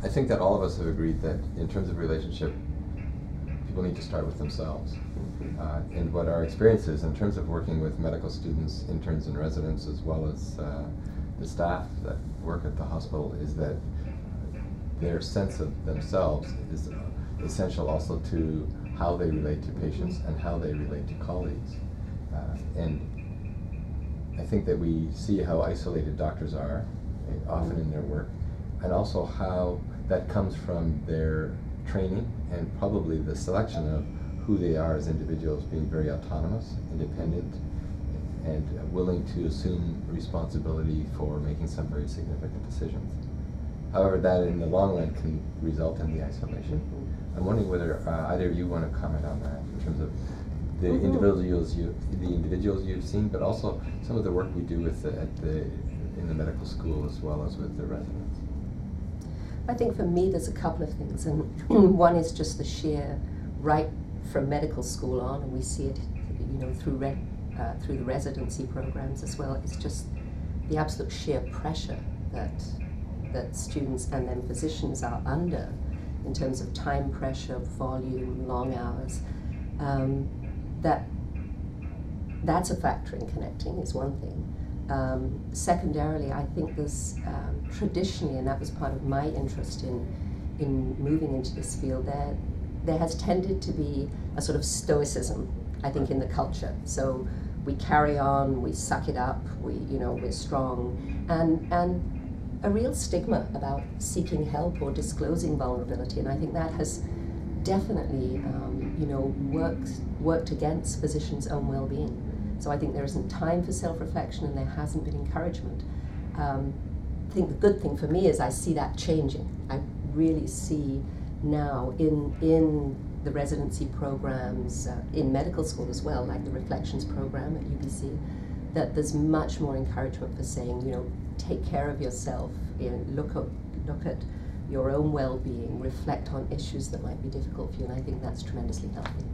I think that all of us have agreed that in terms of relationship, people need to start with themselves. And what our experience is in terms of working with medical students, interns and residents, as well as the staff that work at the hospital, is that their sense of themselves is essential also to how they relate to patients and how they relate to colleagues. And I think that we see how isolated doctors are, often in their work, and also how that comes from their training and probably the selection of who they are as individuals, being very autonomous, independent, and willing to assume responsibility for making some very significant decisions. However, that in the long run can result in the isolation. I'm wondering whether either of you want to comment on that in terms of the individuals you've seen, but also some of the work we do with in the medical school as well as with the residents. I think for me there's a couple of things, and one is just the sheer right from medical school on, and we see it, through the residency programs as well. It's just the absolute sheer pressure that students and then physicians are under in terms of time pressure, volume, long hours. That's a factor in connecting, is one thing. Secondarily, I think there's traditionally, and that was part of my interest in moving into this field, there has tended to be a sort of stoicism, I think, in the culture. So we carry on, we suck it up, we're strong, and a real stigma about seeking help or disclosing vulnerability, and I think that has definitely worked against physicians' own well-being. So I think there isn't time for self-reflection, and there hasn't been encouragement. I think the good thing for me is I see that changing. I really see now in the residency programs, in medical school as well, like the Reflections program at UBC, that there's much more encouragement for saying, take care of yourself, look at your own well-being, reflect on issues that might be difficult for you, and I think that's tremendously healthy.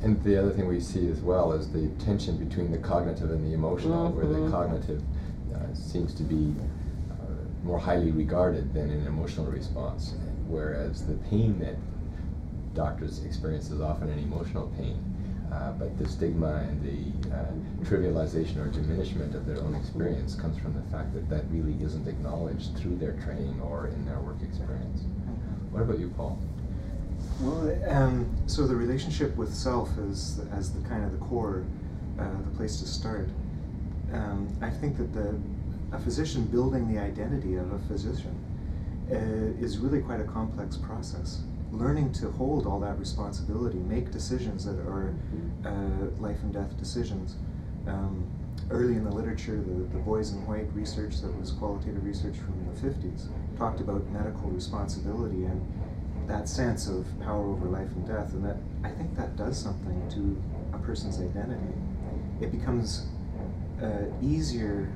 And the other thing we see as well is the tension between the cognitive and the emotional, where the cognitive seems to be more highly regarded than an emotional response, whereas the pain that doctors experience is often an emotional pain. But the stigma and the trivialization or diminishment of their own experience comes from the fact that that really isn't acknowledged through their training or in their work experience. What about you, Paul? Well, so the relationship with self is as the kind of the core, the place to start. I think that a physician building the identity of a physician is really quite a complex process. Learning to hold all that responsibility, make decisions that are life and death decisions. Early in the literature, the Boys in White research that was qualitative research from the 50s talked about medical responsibility and that sense of power over life and death, and that I think that does something to a person's identity. It becomes easier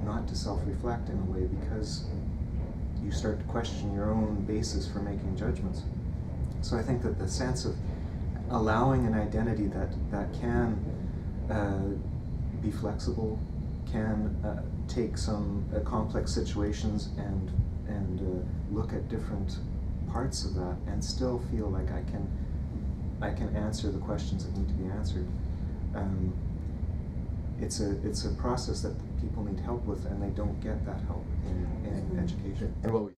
not to self-reflect in a way because you start to question your own basis for making judgments. So I think that the sense of allowing an identity that can be flexible, can take some complex situations and look at different parts of that and still feel like I can answer the questions that need to be answered. It's a process that people need help with, and they don't get that help in education. And what we